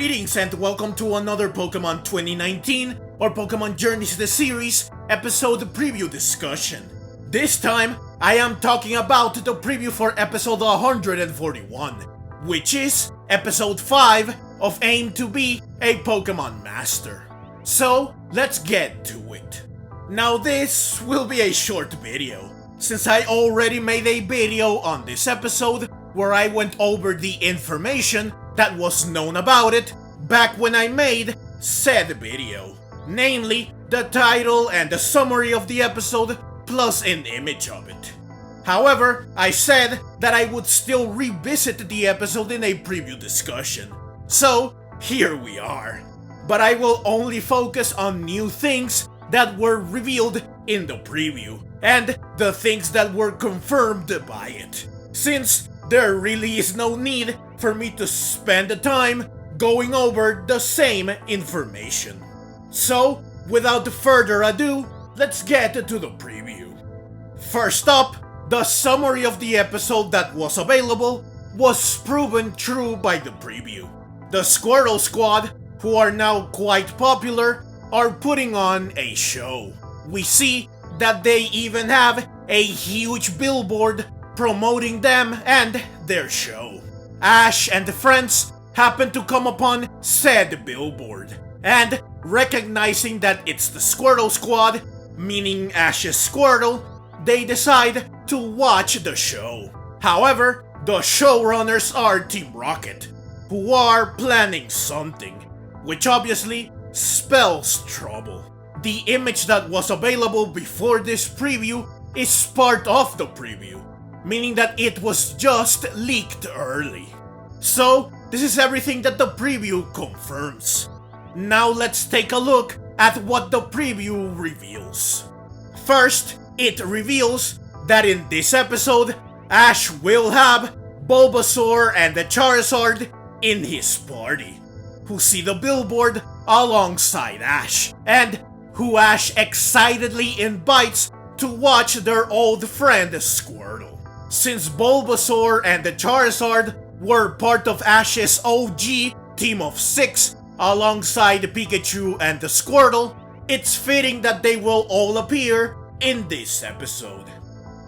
Greetings and welcome to another Pokemon 2019 or Pokemon Journeys the Series episode preview discussion. This time, I am talking about the preview for episode 141, which is episode 5 of Aim to Be a Pokemon Master. So, let's get to it. Now this will be a short video, since I already made a video on this episode where I went over the information that was known about it back when I made said video. Namely, the title and the summary of the episode plus an image of it. However, I said that I would still revisit the episode in a preview discussion. So, here we are. But I will only focus on new things that were revealed in the preview and the things that were confirmed by it, since there really is no need for me to spend the time going over the same information. So, without further ado, let's get to the preview. First up, the summary of the episode that was available was proven true by the preview. The Squirtle Squad, who are now quite popular, are putting on a show. We see that they even have a huge billboard promoting them and their show. Ash and friends happen to come upon said billboard, and recognizing that it's the Squirtle Squad, meaning Ash's Squirtle, they decide to watch the show. However, the showrunners are Team Rocket, who are planning something, which obviously spells trouble. The image that was available before this preview is part of the preview, meaning that it was just leaked early. So, this is everything that the preview confirms. Now let's take a look at what the preview reveals. First, it reveals that in this episode, Ash will have Bulbasaur and the Charizard in his party, who see the billboard alongside Ash, and who Ash excitedly invites to watch their old friend Squirtle. Since Bulbasaur and the Charizard were part of Ash's OG team of 6 alongside Pikachu and the Squirtle, it's fitting that they will all appear in this episode.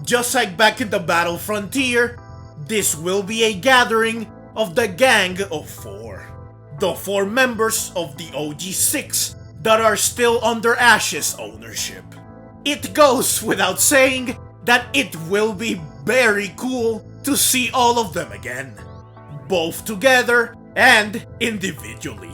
Just like back in the Battle Frontier, this will be a gathering of the Gang of 4. The 4 members of the OG 6 that are still under Ash's ownership. It goes without saying that it will be very cool to see all of them again, both together and individually.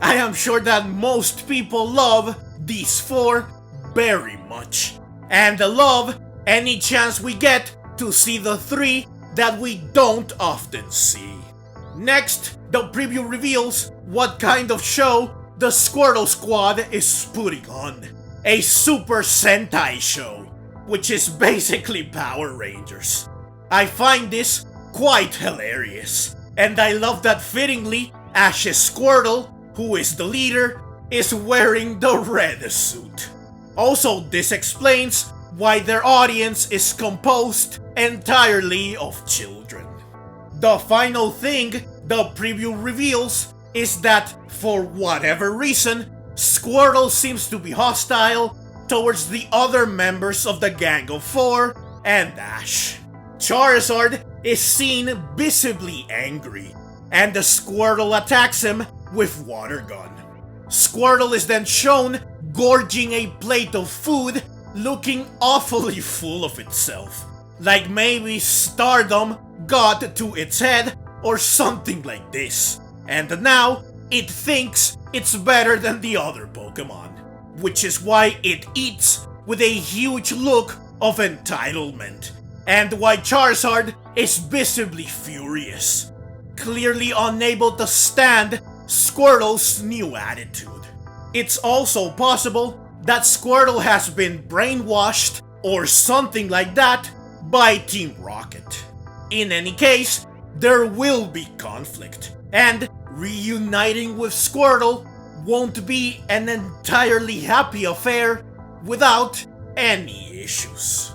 I am sure that most people love these 4 very much, and love any chance we get to see the 3 that we don't often see. Next, the preview reveals what kind of show the Squirtle Squad is putting on. A Super Sentai show, which is basically Power Rangers. I find this quite hilarious, and I love that fittingly, Ash's Squirtle, who is the leader, is wearing the red suit. Also, this explains why their audience is composed entirely of children. The final thing the preview reveals is that, for whatever reason, Squirtle seems to be hostile towards the other members of the Gang of 4 and Ash. Charizard is seen visibly angry, and the Squirtle attacks him with water gun. Squirtle is then shown gorging a plate of food, looking awfully full of itself, like maybe stardom got to its head or something like this, and now it thinks it's better than the other Pokemon, which is why it eats with a huge look of entitlement, and why Charizard is visibly furious, clearly unable to stand Squirtle's new attitude. It's also possible that Squirtle has been brainwashed or something like that by Team Rocket. In any case, there will be conflict, and reuniting with Squirtle won't be an entirely happy affair without any issues.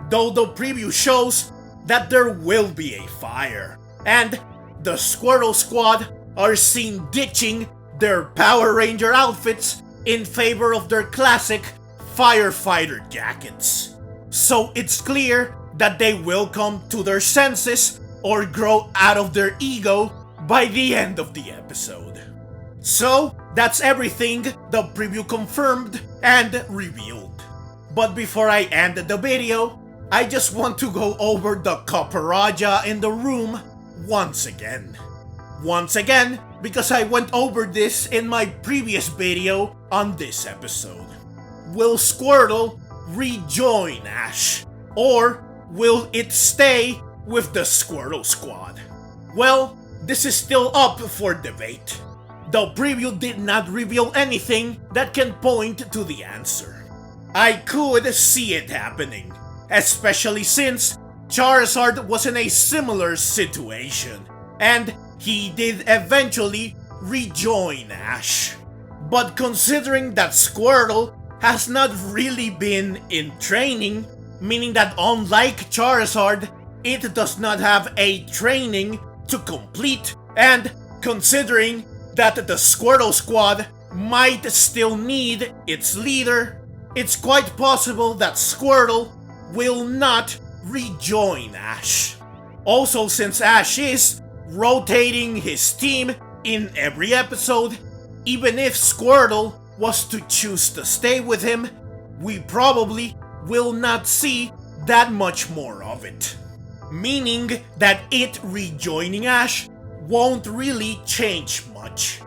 Though the preview shows that there will be a fire, and the Squirtle Squad are seen ditching their Power Ranger outfits in favor of their classic firefighter jackets. So it's clear that they will come to their senses or grow out of their ego by the end of the episode. So that's everything the preview confirmed and revealed. But before I end the video, I just want to go over the Caparaja in the room once again. Once again, because I went over this in my previous video on this episode. Will Squirtle rejoin Ash? Or will it stay with the Squirtle Squad? Well, this is still up for debate. The preview did not reveal anything that can point to the answer. I could see it happening, especially since Charizard was in a similar situation, and he did eventually rejoin Ash. But considering that Squirtle has not really been in training, meaning that unlike Charizard, it does not have a training to complete, and considering that the Squirtle Squad might still need its leader, it's quite possible that Squirtle will not rejoin Ash. Also, since Ash is rotating his team in every episode, even if Squirtle was to choose to stay with him, we probably will not see that much more of it. Meaning that it rejoining Ash won't really change much.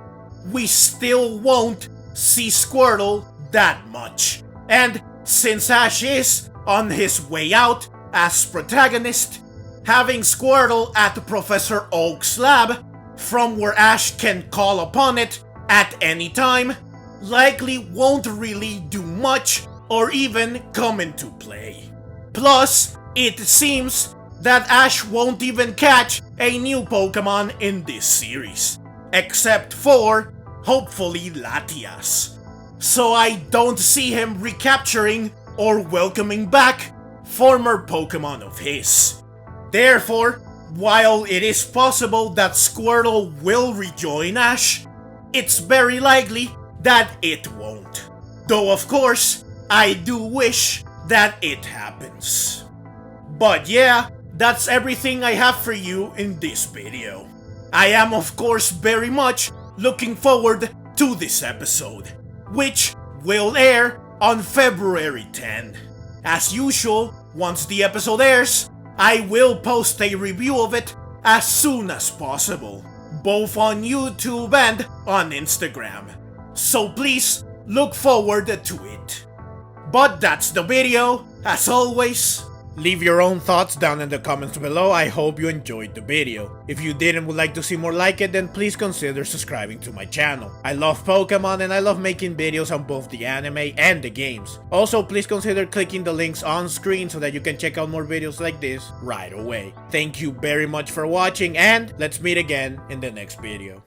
We still won't see Squirtle that much. And since Ash is on his way out as protagonist, having Squirtle at Professor Oak's lab, from where Ash can call upon it at any time, likely won't really do much or even come into play. Plus, it seems that Ash won't even catch a new Pokemon in this series, except for, hopefully, Latias. So I don't see him recapturing or welcoming back former Pokemon of his. Therefore, while it is possible that Squirtle will rejoin Ash, it's very likely that it won't. Though of course, I do wish that it happens. But yeah, that's everything I have for you in this video. I am of course very much looking forward to this episode, which will air on February 10. As usual, once the episode airs, I will post a review of it as soon as possible, both on YouTube and on Instagram. So please look forward to it. But that's the video. As always, leave your own thoughts down in the comments below. I hope you enjoyed the video. If you did and would like to see more like it, then please consider subscribing to my channel. I love Pokemon and I love making videos on both the anime and the games. Also, please consider clicking the links on screen so that you can check out more videos like this right away. Thank you very much for watching, and let's meet again in the next video.